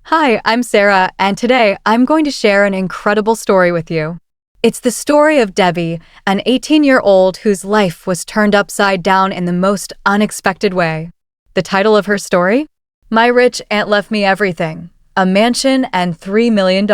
Hi, I'm Sarah, and today I'm going to share an incredible story with you. It's the story of Debbie, an 18-year-old whose life was turned upside down in the most unexpected way. The title of her story? My Rich Aunt Left Me Everything, a Mansion and $3 million.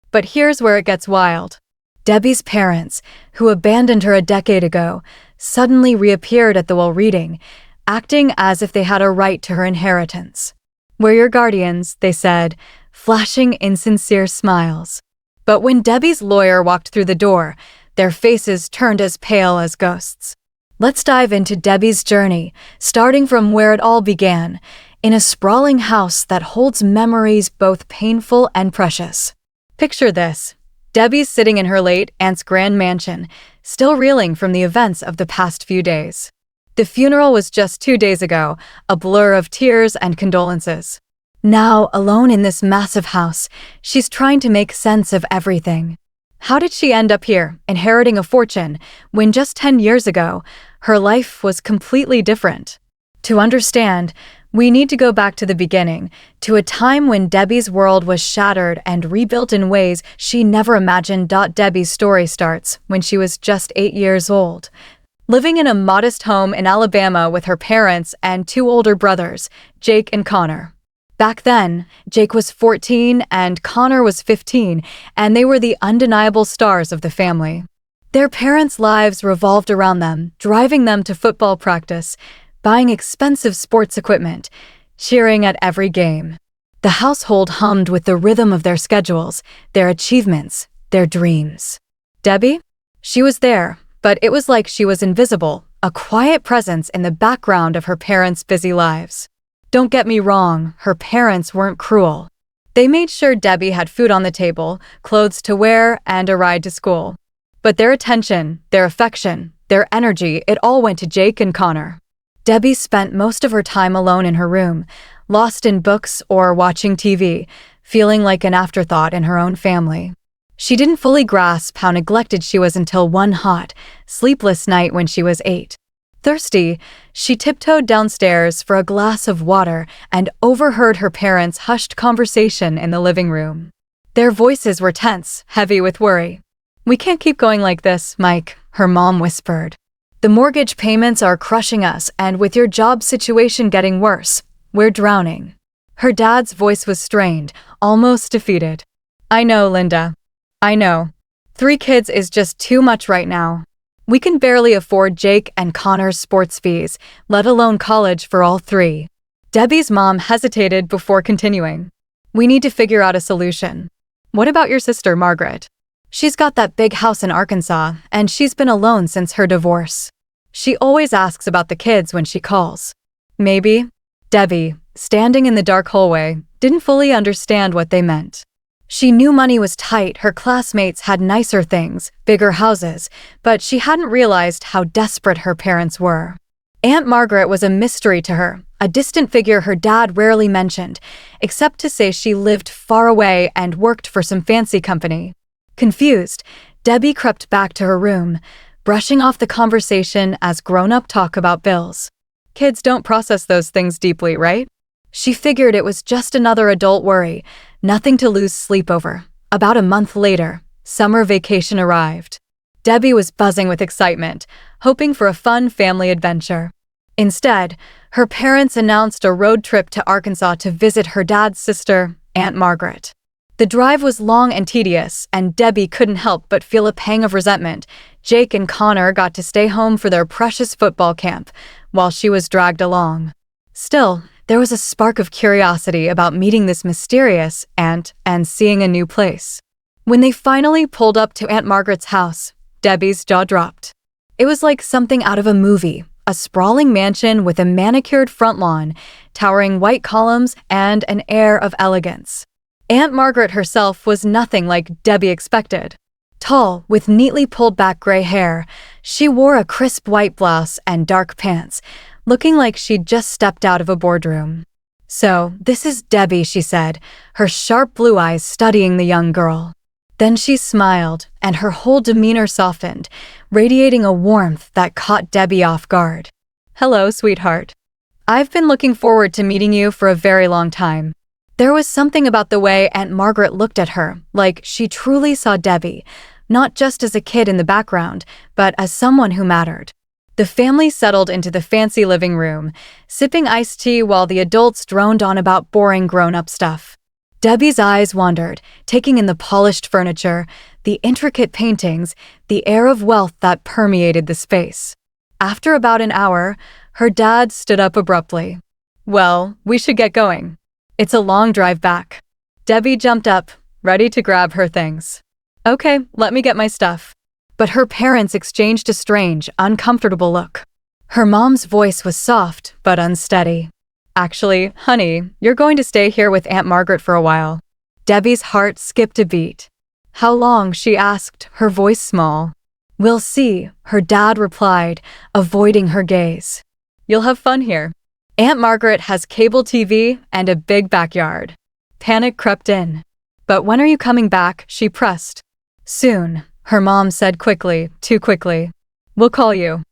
But here's where it gets wild. Debbie's parents, who abandoned her a decade ago, suddenly reappeared at the well reading, acting as if they had a right to her inheritance. "We're your guardians," they said, flashing insincere smiles. But when Debbie's lawyer walked through the door, their faces turned as pale as ghosts. Let's dive into Debbie's journey, starting from where it all began, in a sprawling house that holds memories both painful and precious. Picture this. Debbie's sitting in her late aunt's grand mansion, still reeling from the events of the past few days. The funeral was just 2 days ago, a blur of tears and condolences. Now, alone in this massive house, she's trying to make sense of everything. How did she end up here, inheriting a fortune, when just 10 years ago, her life was completely different? To understand, we need to go back to the beginning, to a time when Debbie's world was shattered and rebuilt in ways she never imagined. Debbie's story starts when she was just 8 years old. Living in a modest home in Alabama with her parents and 2 older brothers, Jake and Connor. Back then, Jake was 14 and Connor was 15, and they were the undeniable stars of the family. Their parents' lives revolved around them, driving them to football practice, buying expensive sports equipment, cheering at every game. The household hummed with the rhythm of their schedules, their achievements, their dreams. Debbie? She was there. But it was like she was invisible, a quiet presence in the background of her parents' busy lives. Don't get me wrong, her parents weren't cruel. They made sure Debbie had food on the table, clothes to wear, and a ride to school. But their attention, their affection, their energy, it all went to Jake and Connor. Debbie spent most of her time alone in her room, lost in books or watching TV, feeling like an afterthought in her own family. She didn't fully grasp how neglected she was until one hot, sleepless night when she was 8. Thirsty, she tiptoed downstairs for a glass of water and overheard her parents' hushed conversation in the living room. Their voices were tense, heavy with worry. "We can't keep going like this, Mike," her mom whispered. "The mortgage payments are crushing us, and with your job situation getting worse, we're drowning." Her dad's voice was strained, almost defeated. "I know, Linda. I know. 3 kids is just too much right now. We can barely afford Jake and Connor's sports fees, let alone college for all 3. Debbie's mom hesitated before continuing. "We need to figure out a solution. What about your sister, Margaret? She's got that big house in Arkansas, and she's been alone since her divorce. She always asks about the kids when she calls." "Maybe." Debbie, standing in the dark hallway, didn't fully understand what they meant. She knew money was tight, her classmates had nicer things, bigger houses, but she hadn't realized how desperate her parents were. Aunt Margaret was a mystery to her, a distant figure her dad rarely mentioned, except to say she lived far away and worked for some fancy company. Confused, Debbie crept back to her room, brushing off the conversation as grown-up talk about bills. Kids don't process those things deeply, right? She figured it was just another adult worry, nothing to lose sleep over. About a month later, summer vacation arrived. Debbie was buzzing with excitement, hoping for a fun family adventure. Instead, her parents announced a road trip to Arkansas to visit her dad's sister, Aunt Margaret. The drive was long and tedious, and Debbie couldn't help but feel a pang of resentment. Jake and Connor got to stay home for their precious football camp, while she was dragged along. Still, there was a spark of curiosity about meeting this mysterious aunt and seeing a new place. When they finally pulled up to Aunt Margaret's house, Debbie's jaw dropped. It was like something out of a movie, a sprawling mansion with a manicured front lawn, towering white columns, and an air of elegance. Aunt Margaret herself was nothing like Debbie expected. Tall, with neatly pulled back gray hair, she wore a crisp white blouse and dark pants, looking like she'd just stepped out of a boardroom. "So, this is Debbie," she said, her sharp blue eyes studying the young girl. Then she smiled, and her whole demeanor softened, radiating a warmth that caught Debbie off guard. "Hello, sweetheart. I've been looking forward to meeting you for a very long time." There was something about the way Aunt Margaret looked at her, like she truly saw Debbie, not just as a kid in the background, but as someone who mattered. The family settled into the fancy living room, sipping iced tea while the adults droned on about boring grown-up stuff. Debbie's eyes wandered, taking in the polished furniture, the intricate paintings, the air of wealth that permeated the space. After about an hour, her dad stood up abruptly. "Well, we should get going. It's a long drive back." Debbie jumped up, ready to grab her things. "Okay, let me get my stuff." But her parents exchanged a strange, uncomfortable look. Her mom's voice was soft but unsteady. "Actually, honey, you're going to stay here with Aunt Margaret for a while." Debbie's heart skipped a beat. "How long?" she asked, her voice small. "We'll see," her dad replied, avoiding her gaze. "You'll have fun here. Aunt Margaret has cable TV and a big backyard." Panic crept in. "But when are you coming back?" she pressed. "Soon," her mom said quickly, too quickly. "We'll call you."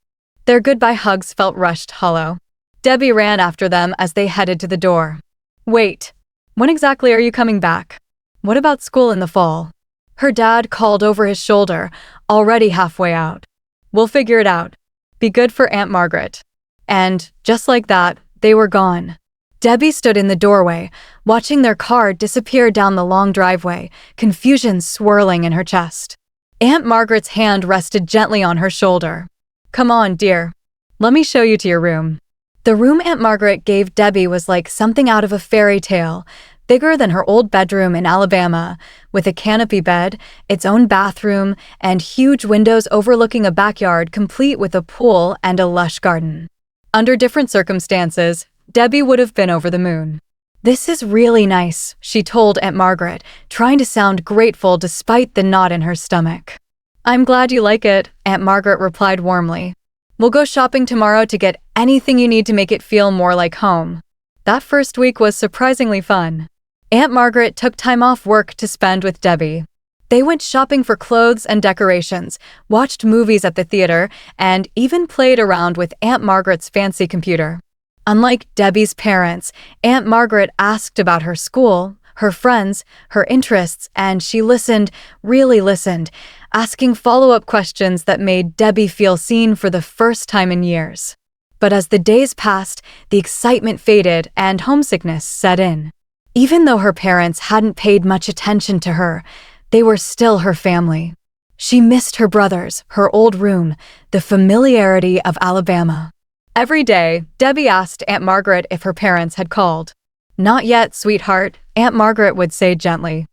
Their goodbye hugs felt rushed, hollow. Debbie ran after them as they headed to the door. "Wait. When exactly are you coming back? What about school in the fall?" Her dad called over his shoulder, already halfway out. "We'll figure it out. Be good for Aunt Margaret." And, just like that, they were gone. Debbie stood in the doorway, watching their car disappear down the long driveway, confusion swirling in her chest. Aunt Margaret's hand rested gently on her shoulder. "Come on, dear. Let me show you to your room." The room Aunt Margaret gave Debbie was like something out of a fairy tale, bigger than her old bedroom in Alabama, with a canopy bed, its own bathroom, and huge windows overlooking a backyard complete with a pool and a lush garden. Under different circumstances, Debbie would have been over the moon. "This is really nice," she told Aunt Margaret, trying to sound grateful despite the knot in her stomach. "I'm glad you like it," Aunt Margaret replied warmly. "We'll go shopping tomorrow to get anything you need to make it feel more like home." That first week was surprisingly fun. Aunt Margaret took time off work to spend with Debbie. They went shopping for clothes and decorations, watched movies at the theater, and even played around with Aunt Margaret's fancy computer. Unlike Debbie's parents, Aunt Margaret asked about her school, her friends, her interests, and she listened, really listened, asking follow-up questions that made Debbie feel seen for the first time in years. But as the days passed, the excitement faded and homesickness set in. Even though her parents hadn't paid much attention to her, they were still her family. She missed her brothers, her old room, the familiarity of Alabama. Every day, Debbie asked Aunt Margaret if her parents had called. "Not yet, sweetheart," Aunt Margaret would say gently.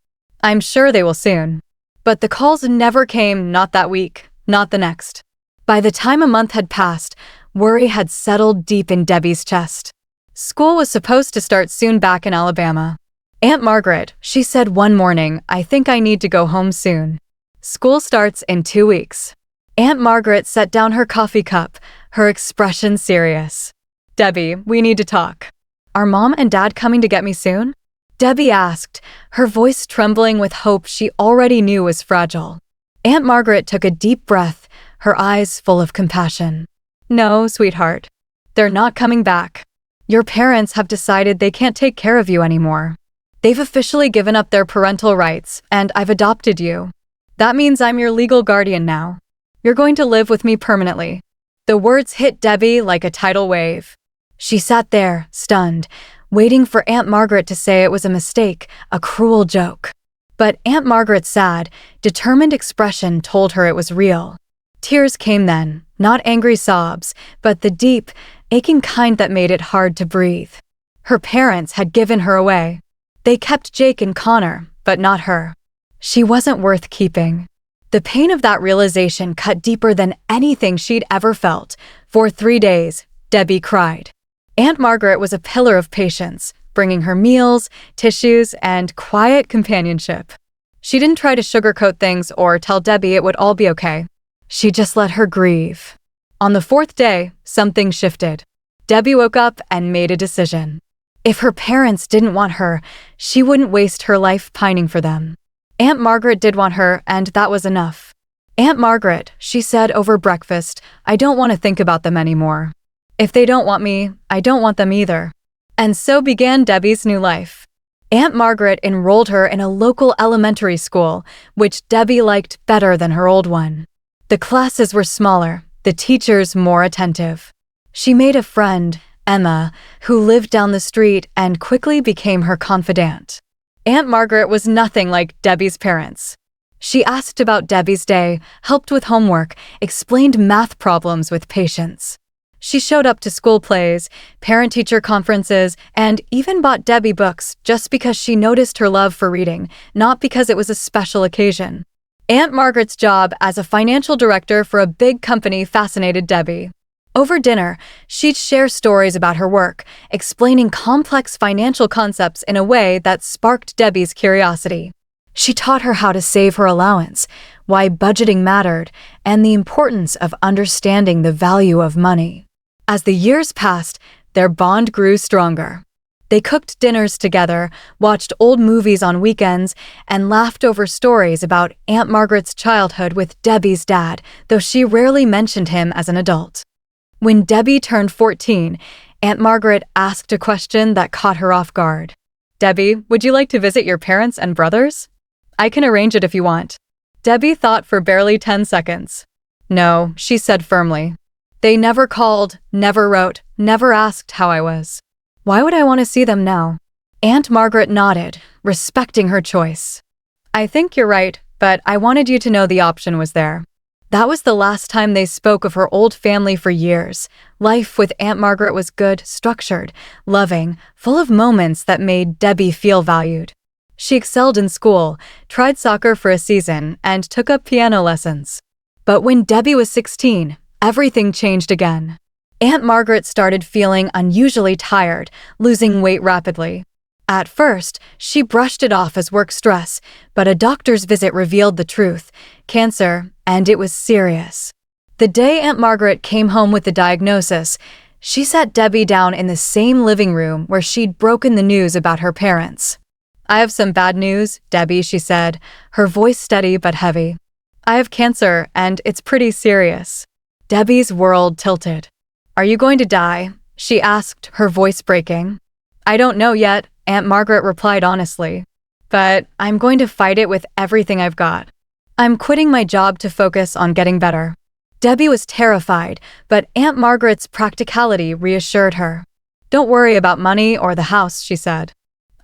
"I'm sure they will soon." But the calls never came, not that week, not the next. By the time a month had passed, worry had settled deep in Debbie's chest. School was supposed to start soon back in Alabama. "Aunt Margaret," she said one morning, "I think I need to go home soon. School starts in 2 weeks." Aunt Margaret set down her coffee cup, her expression serious. "Debbie, we need to talk." "Are Mom and Dad coming to get me soon?" Debbie asked, her voice trembling with hope she already knew was fragile. Aunt Margaret took a deep breath, her eyes full of compassion. "No, sweetheart. They're not coming back. Your parents have decided they can't take care of you anymore. They've officially given up their parental rights, and I've adopted you. That means I'm your legal guardian now. You're going to live with me permanently." The words hit Debbie like a tidal wave. She sat there, stunned, waiting for Aunt Margaret to say it was a mistake, a cruel joke. But Aunt Margaret's sad, determined expression told her it was real. Tears came then, not angry sobs, but the deep, aching kind that made it hard to breathe. Her parents had given her away. They kept Jake and Connor, but not her. She wasn't worth keeping. The pain of that realization cut deeper than anything she'd ever felt. For 3 days, Debbie cried. Aunt Margaret was a pillar of patience, bringing her meals, tissues, and quiet companionship. She didn't try to sugarcoat things or tell Debbie it would all be okay. She just let her grieve. On the 4th day, something shifted. Debbie woke up and made a decision. If her parents didn't want her, she wouldn't waste her life pining for them. Aunt Margaret did want her, and that was enough. "Aunt Margaret," she said over breakfast, "I don't want to think about them anymore. If they don't want me, I don't want them either." And so began Debbie's new life. Aunt Margaret enrolled her in a local elementary school, which Debbie liked better than her old one. The classes were smaller, the teachers more attentive. She made a friend, Emma, who lived down the street and quickly became her confidant. Aunt Margaret was nothing like Debbie's parents. She asked about Debbie's day, helped with homework, explained math problems with patience. She showed up to school plays, parent-teacher conferences, and even bought Debbie books just because she noticed her love for reading, not because it was a special occasion. Aunt Margaret's job as a financial director for a big company fascinated Debbie. Over dinner, she'd share stories about her work, explaining complex financial concepts in a way that sparked Debbie's curiosity. She taught her how to save her allowance, why budgeting mattered, and the importance of understanding the value of money. As the years passed, their bond grew stronger. They cooked dinners together, watched old movies on weekends, and laughed over stories about Aunt Margaret's childhood with Debbie's dad, though she rarely mentioned him as an adult. When Debbie turned 14, Aunt Margaret asked a question that caught her off guard. "Debbie, would you like to visit your parents and brothers? I can arrange it if you want." Debbie thought for barely 10 seconds. "No," she said firmly. "They never called, never wrote, never asked how I was. Why would I want to see them now?" Aunt Margaret nodded, respecting her choice. "I think you're right, but I wanted you to know the option was there." That was the last time they spoke of her old family for years. Life with Aunt Margaret was good, structured, loving, full of moments that made Debbie feel valued. She excelled in school, tried soccer for a season, and took up piano lessons. But when Debbie was 16, everything changed again. Aunt Margaret started feeling unusually tired, losing weight rapidly. At first, she brushed it off as work stress, but a doctor's visit revealed the truth: cancer, and it was serious. The day Aunt Margaret came home with the diagnosis, she sat Debbie down in the same living room where she'd broken the news about her parents. "I have some bad news, Debbie," she said, her voice steady but heavy. "I have cancer, and it's pretty serious." Debbie's world tilted. "Are you going to die?" she asked, her voice breaking. "I don't know yet," Aunt Margaret replied honestly. "But I'm going to fight it with everything I've got. I'm quitting my job to focus on getting better." Debbie was terrified, but Aunt Margaret's practicality reassured her. "Don't worry about money or the house," she said.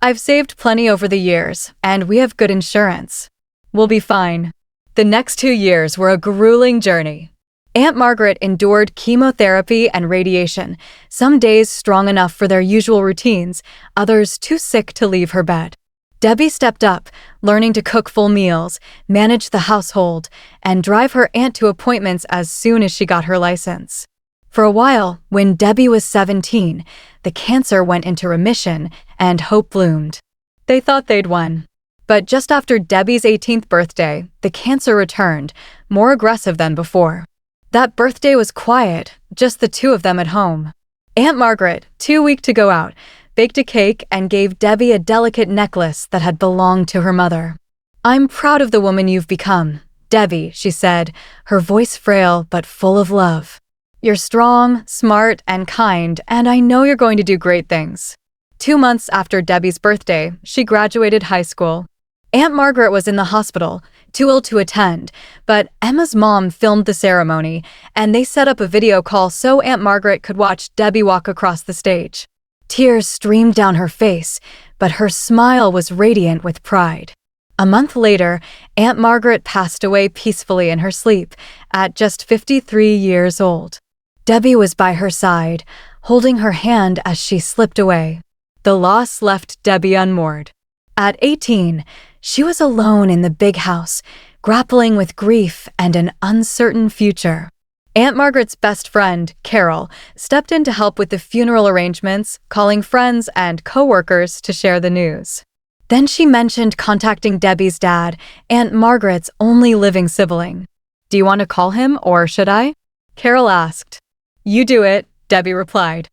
"I've saved plenty over the years, and we have good insurance. We'll be fine." The next 2 years were a grueling journey. Aunt Margaret endured chemotherapy and radiation, some days strong enough for their usual routines, others too sick to leave her bed. Debbie stepped up, learning to cook full meals, manage the household, and drive her aunt to appointments as soon as she got her license. For a while, when Debbie was 17, the cancer went into remission and hope bloomed. They thought they'd won. But just after Debbie's 18th birthday, the cancer returned, more aggressive than before. That birthday was quiet, just the two of them at home. Aunt Margaret, too weak to go out, baked a cake and gave Debbie a delicate necklace that had belonged to her mother. "I'm proud of the woman you've become, Debbie," she said, her voice frail but full of love. "You're strong, smart, and kind, and I know you're going to do great things." 2 months after Debbie's birthday, she graduated high school. Aunt Margaret was in the hospital, too ill to attend, but Emma's mom filmed the ceremony, and they set up a video call so Aunt Margaret could watch Debbie walk across the stage. Tears streamed down her face, but her smile was radiant with pride. A month later, Aunt Margaret passed away peacefully in her sleep, at just 53 years old. Debbie was by her side, holding her hand as she slipped away. The loss left Debbie unmoored. At 18, she was alone in the big house, grappling with grief and an uncertain future. Aunt Margaret's best friend, Carol, stepped in to help with the funeral arrangements, calling friends and co-workers to share the news. Then she mentioned contacting Debbie's dad, Aunt Margaret's only living sibling. "Do you want to call him, or should I?" Carol asked. "You do it," Debbie replied.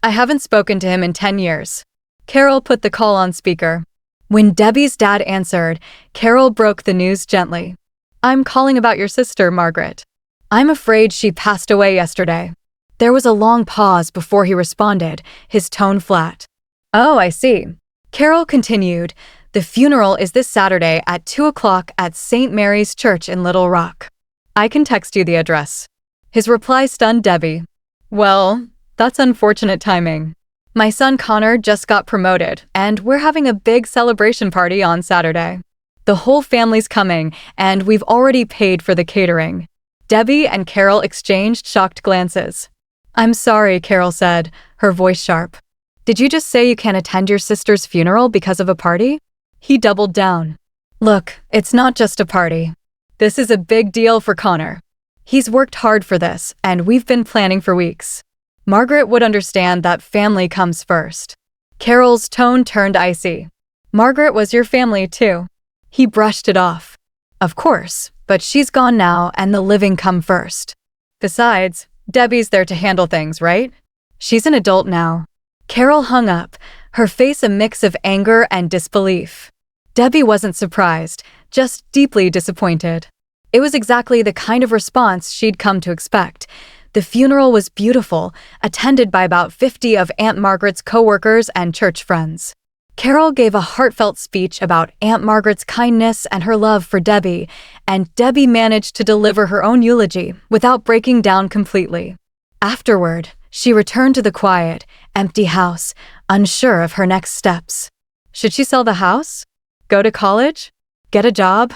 "I haven't spoken to him in 10 years. Carol put the call on speaker. When Debbie's dad answered, Carol broke the news gently. "I'm calling about your sister, Margaret. I'm afraid she passed away yesterday." There was a long pause before he responded, his tone flat. "Oh, I see. Carol continued, "The funeral is this Saturday at 2 o'clock at St. Mary's Church in Little Rock. I can text you the address." His reply stunned Debbie. "Well, that's unfortunate timing. My son Connor just got promoted, and we're having a big celebration party on Saturday. The whole family's coming, and we've already paid for the catering." Debbie and Carol exchanged shocked glances. "I'm sorry," Carol said, her voice sharp. "Did you just say you can't attend your sister's funeral because of a party?" He doubled down. "Look, it's not just a party. This is a big deal for Connor. He's worked hard for this, and we've been planning for weeks. Margaret would understand that family comes first." Carol's tone turned icy. "Margaret was your family, too." He brushed it off. "Of course, but she's gone now and the living come first. Besides, Debbie's there to handle things, right? She's an adult now." Carol hung up, her face a mix of anger and disbelief. Debbie wasn't surprised, just deeply disappointed. It was exactly the kind of response she'd come to expect. The funeral was beautiful, attended by about 50 of Aunt Margaret's co-workers and church friends. Carol gave a heartfelt speech about Aunt Margaret's kindness and her love for Debbie, and Debbie managed to deliver her own eulogy without breaking down completely. Afterward, she returned to the quiet, empty house, unsure of her next steps. Should she sell the house? Go to college? Get a job?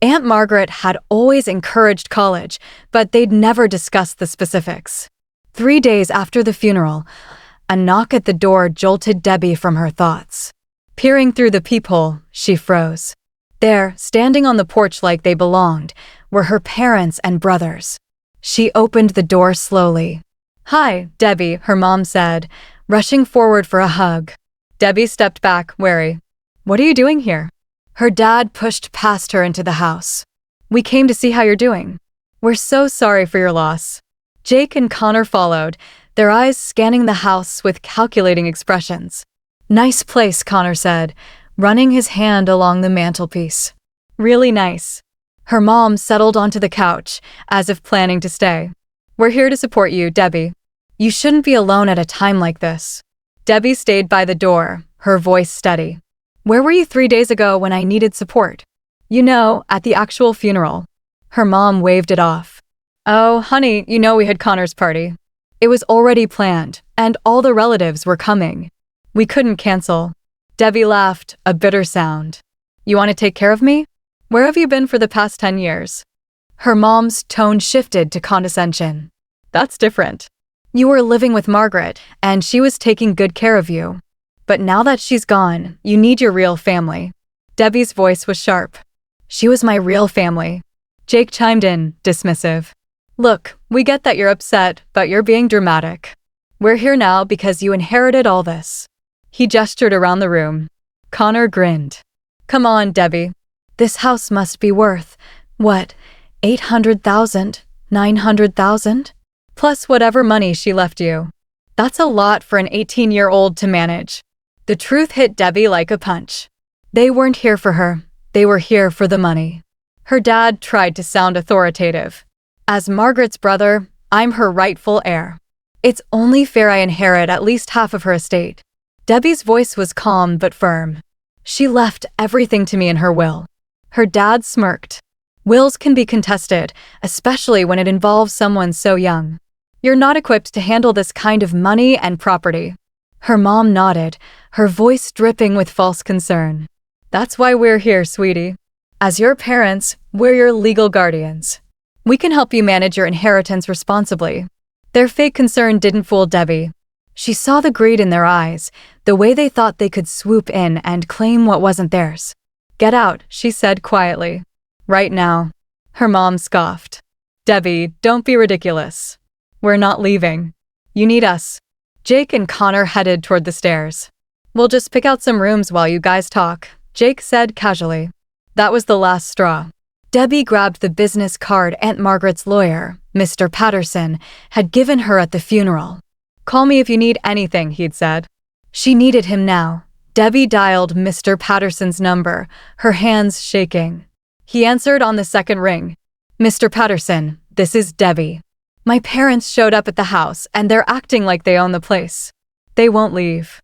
Aunt Margaret had always encouraged college, but they'd never discussed the specifics. 3 days after the funeral, a knock at the door jolted Debbie from her thoughts. Peering through the peephole, she froze. There, standing on the porch like they belonged, were her parents and brothers. She opened the door slowly. "Hi, Debbie," her mom said, rushing forward for a hug. Debbie stepped back, wary. "What are you doing here?" Her dad pushed past her into the house. "We came to see how you're doing. We're so sorry for your loss." Jake and Connor followed, their eyes scanning the house with calculating expressions. "Nice place," Connor said, running his hand along the mantelpiece. "Really nice." Her mom settled onto the couch, as if planning to stay. "We're here to support you, Debbie. You shouldn't be alone at a time like this." Debbie stayed by the door, her voice steady. "Where were you 3 days ago when I needed support?" "You know, at the actual funeral." Her mom waved it off. "Oh, honey, you know we had Connor's party. It was already planned, and all the relatives were coming. We couldn't cancel." Debbie laughed, a bitter sound. "You want to take care of me? Where have you been for the past 10 years? Her mom's tone shifted to condescension. "That's different. You were living with Margaret, and she was taking good care of you. But now that she's gone, you need your real family." Debbie's voice was sharp. "She was my real family." Jake chimed in, dismissive. "Look, we get that you're upset, but you're being dramatic. We're here now because you inherited all this." He gestured around the room. Connor grinned. "Come on, Debbie. This house must be worth, what, 800,000, 900,000? Plus whatever money she left you. That's a lot for an 18-year-old to manage." The truth hit Debbie like a punch. They weren't here for her. They were here for the money. Her dad tried to sound authoritative. "As Margaret's brother, I'm her rightful heir. It's only fair I inherit at least half of her estate." Debbie's voice was calm but firm. "She left everything to me in her will." Her dad smirked. "Wills can be contested, especially when it involves someone so young. You're not equipped to handle this kind of money and property." Her mom nodded, her voice dripping with false concern. "That's why we're here, sweetie. As your parents, we're your legal guardians. We can help you manage your inheritance responsibly." Their fake concern didn't fool Debbie. She saw the greed in their eyes, the way they thought they could swoop in and claim what wasn't theirs. "Get out," she said quietly. "Right now." Her mom scoffed. "Debbie, don't be ridiculous. We're not leaving. You need us." Jake and Connor headed toward the stairs. "We'll just pick out some rooms while you guys talk," Jake said casually. That was the last straw. Debbie grabbed the business card Aunt Margaret's lawyer, Mr. Patterson, had given her at the funeral. "Call me if you need anything," he'd said. She needed him now. Debbie dialed Mr. Patterson's number, her hands shaking. He answered on the second ring. "Mr. Patterson, this is Debbie. My parents showed up at the house, and they're acting like they own the place. They won't leave."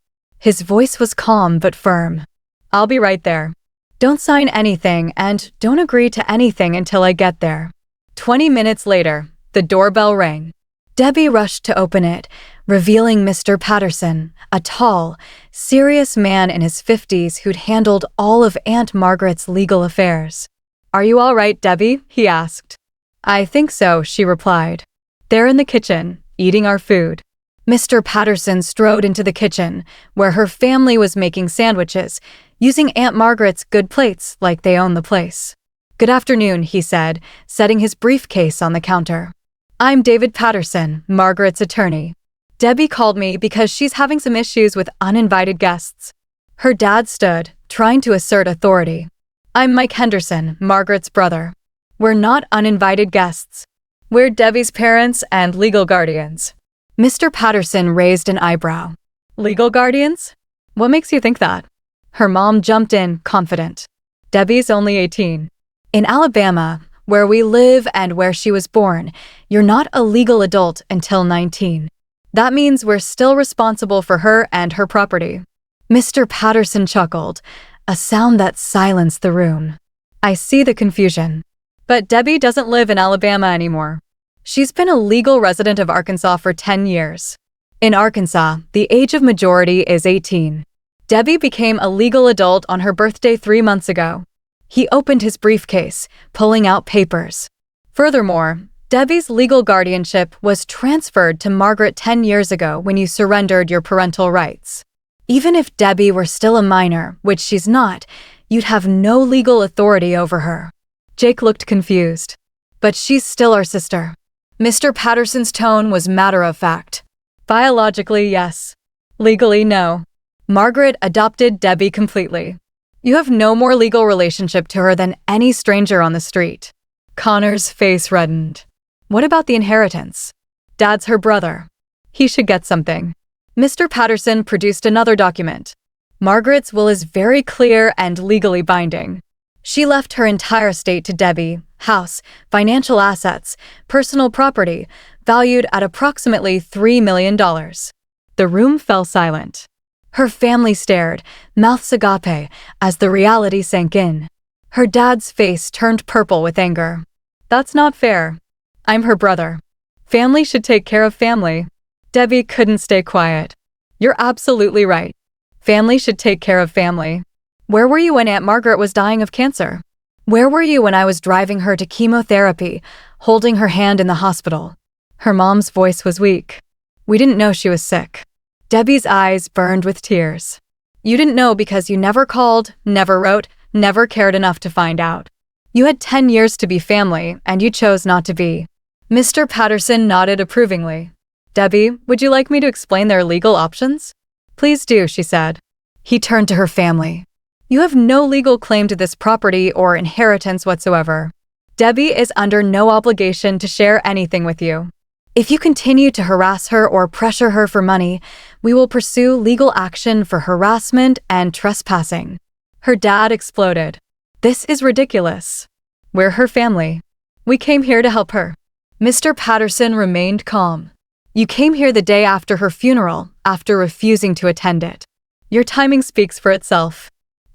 His voice was calm but firm. "I'll be right there. Don't sign anything and don't agree to anything until I get there." 20 minutes later, the doorbell rang. Debbie rushed to open it, revealing Mr. Patterson, a tall, serious man in his 50s who'd handled all of Aunt Margaret's legal affairs. "Are you all right, Debbie?" he asked. "I think so," she replied. "They're in the kitchen, eating our food." Mr. Patterson strode into the kitchen, where her family was making sandwiches, using Aunt Margaret's good plates like they owned the place. "Good afternoon," he said, setting his briefcase on the counter. "I'm David Patterson, Margaret's attorney. Debbie called me because she's having some issues with uninvited guests." Her dad stood, trying to assert authority. "I'm Mike Henderson, Margaret's brother. We're not uninvited guests. We're Debbie's parents and legal guardians." Mr. Patterson raised an eyebrow. "Legal guardians? What makes you think that?" Her mom jumped in, confident. "Debbie's only 18. In Alabama, where we live and where she was born, you're not a legal adult until 19. That means we're still responsible for her and her property." Mr. Patterson chuckled, a sound that silenced the room. "I see the confusion. But Debbie doesn't live in Alabama anymore. She's been a legal resident of Arkansas for 10 years. In Arkansas, the age of majority is 18. Debbie became a legal adult on her birthday 3 months ago." He opened his briefcase, pulling out papers. "Furthermore, Debbie's legal guardianship was transferred to Margaret 10 years ago when you surrendered your parental rights. Even if Debbie were still a minor, which she's not, you'd have no legal authority over her." Jake looked confused. "But she's still our sister." Mr. Patterson's tone was matter-of-fact. "Biologically, yes. Legally, no. Margaret adopted Debbie completely. You have no more legal relationship to her than any stranger on the street." Connor's face reddened. "What about the inheritance? Dad's her brother. He should get something." Mr. Patterson produced another document. "Margaret's will is very clear and legally binding. She left her entire estate to Debbie, house, financial assets, personal property, valued at approximately $3 million. The room fell silent. Her family stared, mouths agape, as the reality sank in. Her dad's face turned purple with anger. "That's not fair. I'm her brother. Family should take care of family." Debbie couldn't stay quiet. "You're absolutely right. Family should take care of family. Where were you when Aunt Margaret was dying of cancer? Where were you when I was driving her to chemotherapy, holding her hand in the hospital?" Her mom's voice was weak. "We didn't know she was sick." Debbie's eyes burned with tears. "You didn't know because you never called, never wrote, never cared enough to find out. You had 10 years to be family, and you chose not to be." Mr. Patterson nodded approvingly. "Debbie, would you like me to explain their legal options?" "Please do," she said. He turned to her family. "You have no legal claim to this property or inheritance whatsoever. Debbie is under no obligation to share anything with you. If you continue to harass her or pressure her for money, we will pursue legal action for harassment and trespassing." Her dad exploded. "This is ridiculous. We're her family. We came here to help her." Mr. Patterson remained calm. "You came here the day after her funeral, after refusing to attend it. Your timing speaks for itself."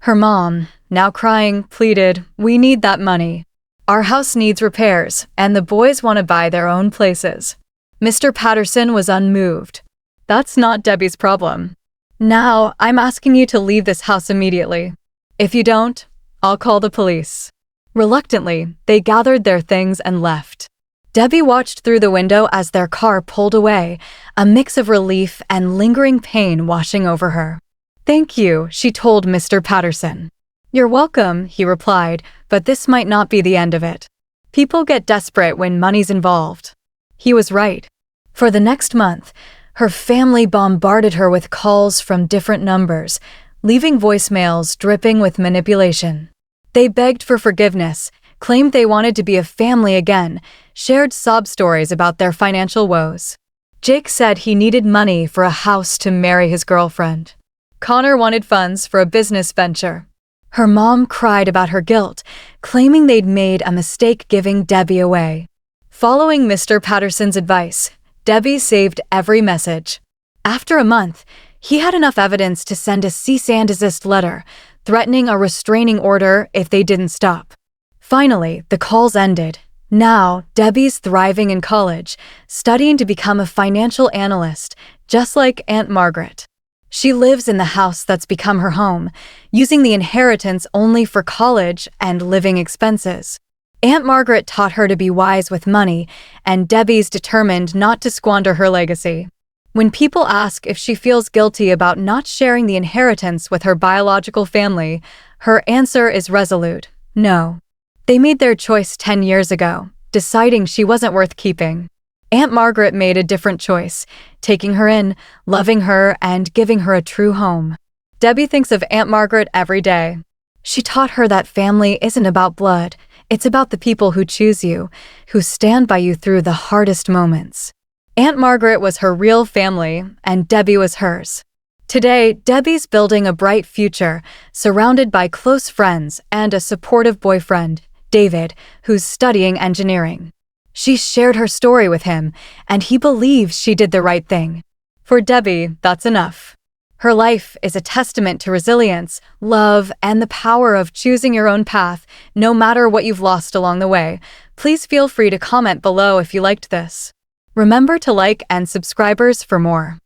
Her mom, now crying, pleaded, "We need that money. Our house needs repairs, and the boys want to buy their own places." Mr. Patterson was unmoved. "That's not Debbie's problem. Now, I'm asking you to leave this house immediately. If you don't, I'll call the police." Reluctantly, they gathered their things and left. Debbie watched through the window as their car pulled away, a mix of relief and lingering pain washing over her. "Thank you," she told Mr. Patterson. "You're welcome," he replied, "but this might not be the end of it. People get desperate when money's involved." He was right. For the next month, her family bombarded her with calls from different numbers, leaving voicemails dripping with manipulation. They begged for forgiveness, claimed they wanted to be a family again, shared sob stories about their financial woes. Jake said he needed money for a house to marry his girlfriend. Connor wanted funds for a business venture. Her mom cried about her guilt, claiming they'd made a mistake giving Debbie away. Following Mr. Patterson's advice, Debbie saved every message. After a month, He had enough evidence to send a cease and desist letter, threatening a restraining order if they didn't stop. Finally, the calls ended. Now, Debbie's thriving in college, studying to become a financial analyst, just like Aunt Margaret. She lives in the house that's become her home, using the inheritance only for college and living expenses. Aunt Margaret taught her to be wise with money, and Debbie's determined not to squander her legacy. When people ask if she feels guilty about not sharing the inheritance with her biological family, her answer is resolute: no. They made their choice 10 years ago, deciding she wasn't worth keeping. Aunt Margaret made a different choice, taking her in, loving her, and giving her a true home. Debbie thinks of Aunt Margaret every day. She taught her that family isn't about blood, it's about the people who choose you, who stand by you through the hardest moments. Aunt Margaret was her real family, and Debbie was hers. Today, Debbie's building a bright future, surrounded by close friends and a supportive boyfriend, David, who's studying engineering. She shared her story with him, and he believes she did the right thing. For Debbie, that's enough. Her life is a testament to resilience, love, and the power of choosing your own path, no matter what you've lost along the way. Please feel free to comment below if you liked this. Remember to like and subscribers for more.